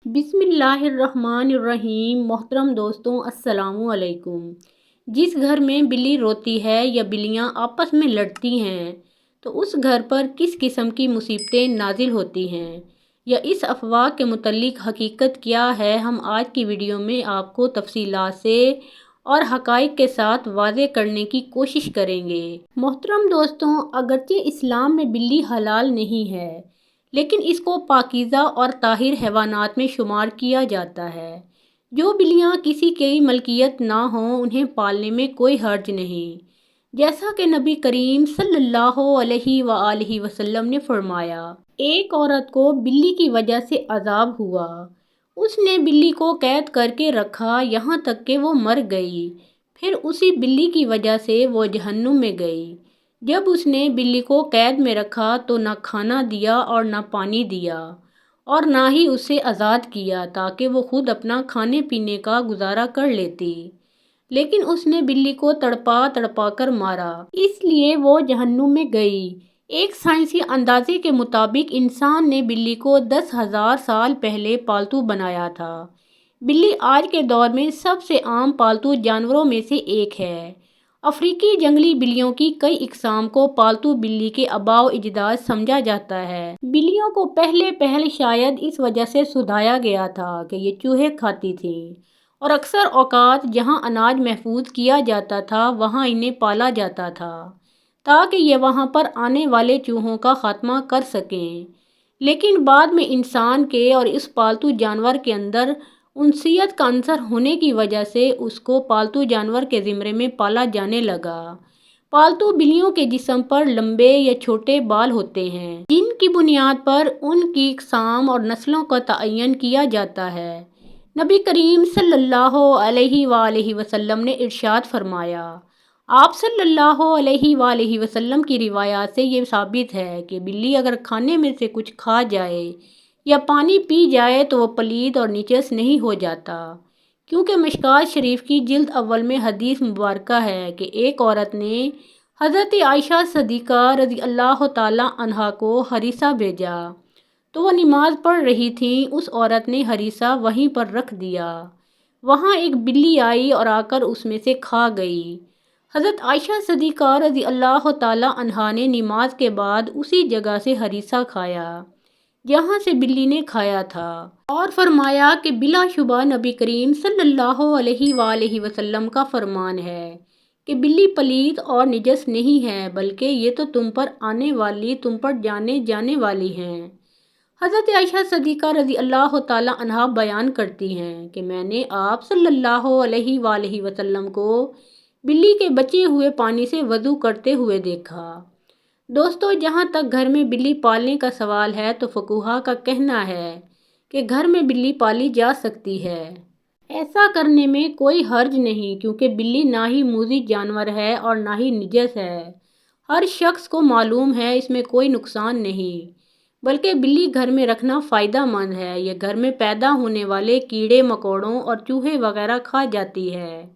बिस्मिल्लाहिर्रहमानिर्रहीम। मोहतरम दोस्तों, अस्सलामु अलैकुम। जिस घर में बिल्ली रोती है या बिल्लियां आपस में लड़ती हैं तो उस घर पर किस किस्म की मुसीबतें नाजिल होती हैं या इस अफवाह के मुतल्लिक हकीकत क्या है, हम आज की वीडियो में आपको तफसीलात से और हकाइक के साथ वाज़े करने की कोशिश करेंगे। मोहतरम दोस्तों, अगरचे इस्लाम में बिल्ली हलाल नहीं है लेकिन इसको पाकीज़ा और ताहिर हैवानात में शुमार किया जाता है। जो बिल्लियाँ किसी की मलकियत ना हों उन्हें पालने में कोई हर्ज नहीं। जैसा कि नबी करीम सल्लल्लाहु अलैहि वसल्लम ने फरमाया, एक औरत को बिल्ली की वजह से अजाब हुआ। उसने बिल्ली को कैद करके रखा यहाँ तक कि वो मर गई। फिर उसी बिल्ली की वजह से वो जहन्नुम में गई। जब उसने बिल्ली को कैद में रखा तो ना खाना दिया और ना पानी दिया और ना ही उसे आज़ाद किया ताकि वो खुद अपना खाने पीने का गुजारा कर लेती, लेकिन उसने बिल्ली को तड़पा तड़पा कर मारा, इसलिए वो जहन्नुम में गई। एक साइंसी अंदाजे के मुताबिक इंसान ने बिल्ली को 10,000 साल पहले पालतू बनाया था। बिल्ली आज के दौर में सबसे आम पालतू जानवरों में से एक है। अफ्रीकी जंगली बिल्लियों की कई इकसाम को पालतू बिल्ली के आबाओ इजदाद समझा जाता है। बिल्लियों को पहले शायद इस वजह से सुधाया गया था कि ये चूहे खाती थीं और अक्सर औकात जहां अनाज महफूज किया जाता था वहां इन्हें पाला जाता था ताकि ये वहां पर आने वाले चूहों का खात्मा कर सकें। लेकिन बाद में इंसान के और इस पालतू जानवर के अंदर उनसियत का अंसर होने की वजह से उसको पालतू जानवर के ज़िम्मे में पाला जाने लगा। पालतू बिल्लियों के जिस्म पर लंबे या छोटे बाल होते हैं जिनकी बुनियाद पर उनकी इकसाम और नस्लों का तयन किया जाता है। नबी करीम सल्लल्लाहु अलैहि वसल्लम ने इरशाद फरमाया, आप सल्लल्लाहु अलैहि वसल्लम की रिवायात से ये साबित है कि बिल्ली अगर खाने में से कुछ खा जाए या पानी पी जाए तो वो पलीद और निजस नहीं हो जाता, क्योंकि मिशकात शरीफ की जिल्द अव्वल में हदीस मुबारक है कि एक औरत ने हज़रत आयशा सदीक़ा रज़ी अल्लाह ताला अन्हा को हरीसा भेजा तो वह नमाज पढ़ रही थी। उस औरत ने हरीसा वहीं पर रख दिया। वहाँ एक बिल्ली आई और आकर उसमें से खा गई। हज़रत आयशा सदीक़ा रज़ी अल्लाह ताला अन्हा ने नमाज के बाद उसी जगह से हरीसा खाया जहाँ से बिल्ली ने खाया था और फरमाया कि बिलाशुबा नबी करीम सल्लल्लाहु अलैहि वसल्लम का फरमान है कि बिल्ली पलीद और निजस नहीं है, बल्कि ये तो तुम पर आने वाली, तुम पर जाने वाली हैं। हज़रत आयशा सदीक़ा रज़ी अल्लाह ताला अन्हा बयान करती हैं कि मैंने आप सल्लल्लाहु अलैहि वसल्लम को बिल्ली के बचे हुए पानी से वज़ू करते हुए देखा। दोस्तों, जहाँ तक घर में बिल्ली पालने का सवाल है तो फक़ुहा का कहना है कि घर में बिल्ली पाली जा सकती है। ऐसा करने में कोई हर्ज नहीं, क्योंकि बिल्ली ना ही मूज़ी जानवर है और ना ही निजस है। हर शख्स को मालूम है इसमें कोई नुकसान नहीं, बल्कि बिल्ली घर में रखना फ़ायदा मंद है। यह घर में पैदा होने वाले कीड़े मकोड़ों और चूहे वगैरह खा जाती है।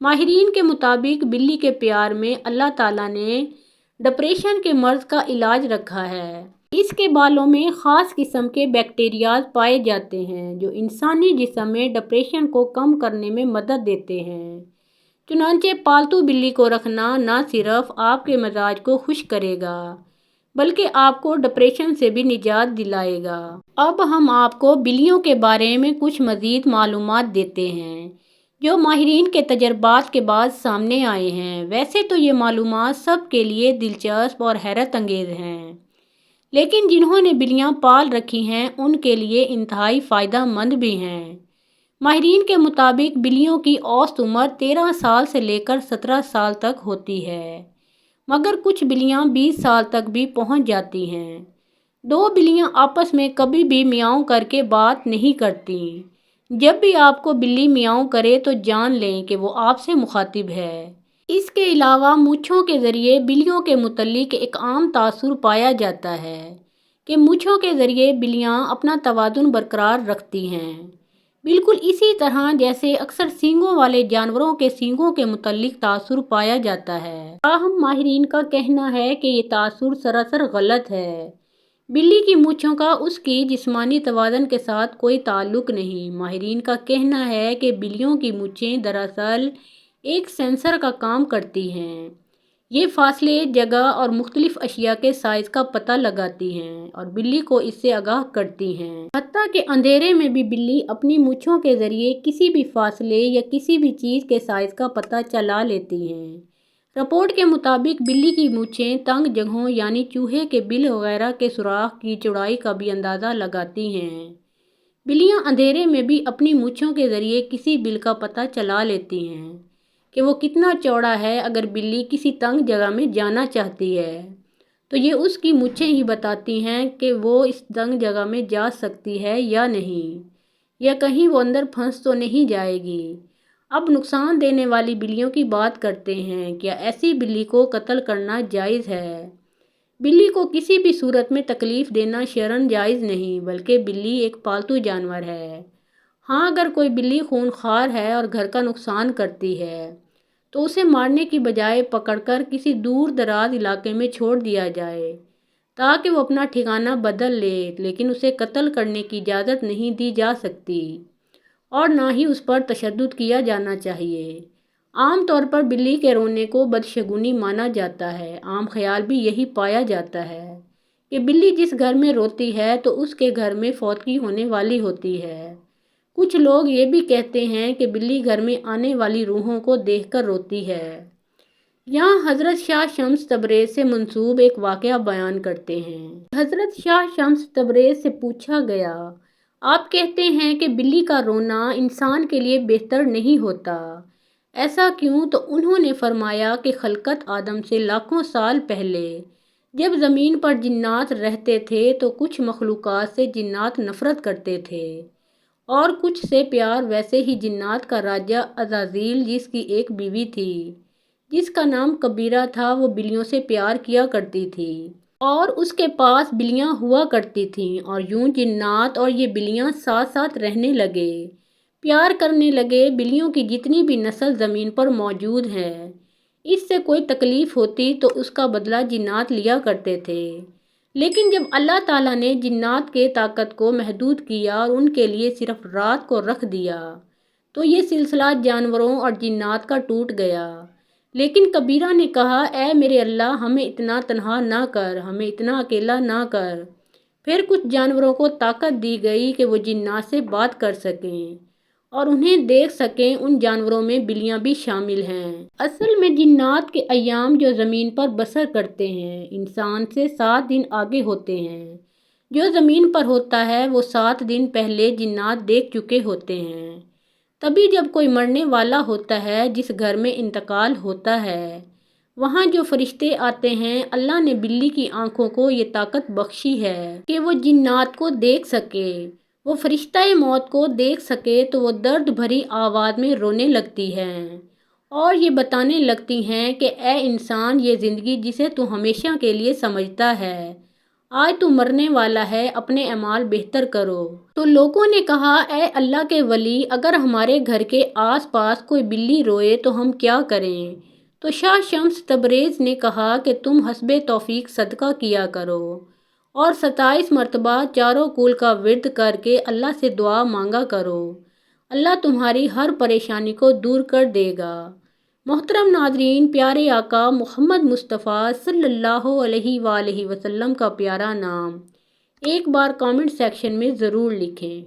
माहिरीन के मुताबिक बिल्ली के प्यार में अल्लाह ताला ने डिप्रेशन के मर्ज़ का इलाज रखा है। इसके बालों में ख़ास किस्म के बैक्टीरियाज पाए जाते हैं जो इंसानी जिस्म में डिप्रेशन को कम करने में मदद देते हैं। चुनांचे पालतू बिल्ली को रखना न सिर्फ आपके मिजाज को खुश करेगा बल्कि आपको डिप्रेशन से भी निजात दिलाएगा। अब हम आपको बिल्लियों के बारे में कुछ मज़ीद मालूमात देते हैं जो माहिरीन के तजर्बात के बाद सामने आए हैं। वैसे तो ये मालूमात सब के लिए दिलचस्प और हैरत अंगेज़ हैं, लेकिन जिन्होंने बिल्लियाँ पाल रखी हैं उनके लिए इंतहाई फ़ायदा मंद भी हैं। माहिरीन के मुताबिक बिल्लियों की औसत उम्र 13 साल से लेकर 17 साल तक होती है, मगर कुछ बिल्लियाँ 20 साल तक भी पहुँच जाती हैं। दो बिल्लियाँ आपस में कभी भी मियाऊं करके बात नहीं करती। जब भी आपको बिल्ली मियाऊं करे तो जान लें कि वो आपसे मुखातिब है। इसके अलावा मूँछों के ज़रिए बिल्लियों के मुतल्लिक एक आम तासुर पाया जाता है कि मूँछों के ज़रिए बिल्लियाँ अपना तवाज़ुन बरकरार रखती हैं, बिल्कुल इसी तरह जैसे अक्सर सींगों वाले जानवरों के सींगों के मुतल्लिक तासुर पाया जाता है। ताहम माहिरीन का कहना है कि ये तासुर सरासर गलत है, بلی کی مونچھوں کا اس کی جسمانی توازن کے ساتھ کوئی تعلق نہیں۔ ماہرین کا کہنا ہے کہ بلیوں کی مونچھیں دراصل ایک سینسر کا کام کرتی ہیں۔ یہ فاصلے، جگہ اور مختلف اشیاء کے سائز کا پتہ لگاتی ہیں اور بلی کو اس سے آگاہ کرتی ہیں۔ حتیٰ کہ اندھیرے میں بھی بلی اپنی مونچھوں کے ذریعے کسی بھی فاصلے یا کسی بھی چیز کے سائز کا پتہ چلا لیتی ہیں۔ رپورٹ کے مطابق بلی کی مونچھیں تنگ جگہوں یعنی چوہے کے بل وغیرہ کے سوراخ کی چوڑائی کا بھی اندازہ لگاتی ہیں۔ بلیاں اندھیرے میں بھی اپنی مونچھوں کے ذریعے کسی بل کا پتہ چلا لیتی ہیں کہ وہ کتنا چوڑا ہے۔ اگر بلی کسی تنگ جگہ میں جانا چاہتی ہے تو یہ اس کی مونچھیں ہی بتاتی ہیں کہ وہ اس تنگ جگہ میں جا سکتی ہے یا نہیں، یا کہیں وہ اندر پھنس تو نہیں جائے گی۔ اب نقصان دینے والی بلیوں کی بات کرتے ہیں۔ کیا ایسی بلی کو قتل کرنا جائز ہے؟ بلی کو کسی بھی صورت میں تکلیف دینا شرعاً جائز نہیں، بلکہ بلی ایک پالتو جانور ہے۔ ہاں، اگر کوئی بلی خونخوار ہے اور گھر کا نقصان کرتی ہے تو اسے مارنے کی بجائے پکڑ کر کسی دور دراز علاقے میں چھوڑ دیا جائے تاکہ وہ اپنا ٹھکانہ بدل لے، لیکن اسے قتل کرنے کی اجازت نہیں دی جا سکتی اور نہ ہی اس پر تشدد کیا جانا چاہیے۔ عام طور پر بلی کے رونے کو بدشگونی مانا جاتا ہے۔ عام خیال بھی یہی پایا جاتا ہے کہ بلی جس گھر میں روتی ہے تو اس کے گھر میں فوتگی ہونے والی ہوتی ہے۔ کچھ لوگ یہ بھی کہتے ہیں کہ بلی گھر میں آنے والی روحوں کو دیکھ کر روتی ہے۔ یہاں حضرت شاہ شمس تبریز سے منسوب ایک واقعہ بیان کرتے ہیں۔ حضرت شاہ شمس تبریز سے پوچھا گیا، آپ کہتے ہیں کہ بلی کا رونا انسان کے لیے بہتر نہیں ہوتا، ایسا کیوں؟ تو انہوں نے فرمایا کہ خلقت آدم سے لاکھوں سال پہلے جب زمین پر جنات رہتے تھے تو کچھ مخلوقات سے جنات نفرت کرتے تھے اور کچھ سے پیار۔ ویسے ہی جنات کا راجہ عزازیل، جس کی ایک بیوی تھی جس کا نام کبیرہ تھا، وہ بلیوں سے پیار کیا کرتی تھی اور اس کے پاس بلیاں ہوا کرتی تھیں، اور یوں جنات اور یہ بلیاں ساتھ ساتھ رہنے لگے، پیار کرنے لگے۔ بلیوں کی جتنی بھی نسل زمین پر موجود ہے، اس سے کوئی تکلیف ہوتی تو اس کا بدلہ جنات لیا کرتے تھے، لیکن جب اللہ تعالیٰ نے جنات کے طاقت کو محدود کیا اور ان کے لیے صرف رات کو رکھ دیا تو یہ سلسلہ جانوروں اور جنات کا ٹوٹ گیا۔ لیکن کبیرہ نے کہا، اے میرے اللہ، ہمیں اتنا تنہا نہ کر، ہمیں اتنا اکیلا نہ کر۔ پھر کچھ جانوروں کو طاقت دی گئی کہ وہ جنات سے بات کر سکیں اور انہیں دیکھ سکیں۔ ان جانوروں میں بلیاں بھی شامل ہیں۔ اصل میں جنات کے ایام جو زمین پر بسر کرتے ہیں انسان سے 7 دن آگے ہوتے ہیں۔ جو زمین پر ہوتا ہے وہ 7 دن پہلے جنات دیکھ چکے ہوتے ہیں۔ تبھی جب کوئی مرنے والا ہوتا ہے، جس گھر میں انتقال ہوتا ہے، وہاں جو فرشتے آتے ہیں، اللہ نے بلی کی آنکھوں کو یہ طاقت بخشی ہے کہ وہ جنات کو دیکھ سکے۔ وہ فرشتہ موت کو دیکھ سکے تو وہ درد بھری آواز میں رونے لگتی ہیں اور یہ بتانے لگتی ہیں کہ اے انسان، یہ زندگی جسے تو ہمیشہ کے لیے سمجھتا ہے، آج تو مرنے والا ہے، اپنے اعمال بہتر کرو۔ تو لوگوں نے کہا، اے اللہ کے ولی، اگر ہمارے گھر کے آس پاس کوئی بلی روئے تو ہم کیا کریں؟ تو شاہ شمس تبریز نے کہا کہ تم حسب توفیق صدقہ کیا کرو اور 27 مرتبہ چاروں کول کا ورد کر کے اللہ سے دعا مانگا کرو، اللہ تمہاری ہر پریشانی کو دور کر دے گا۔ محترم ناظرین، پیارے آقا محمد مصطفیٰ صلی اللہ علیہ وآلہ وسلم کا پیارا نام ایک بار کامنٹ سیکشن میں ضرور لکھیں۔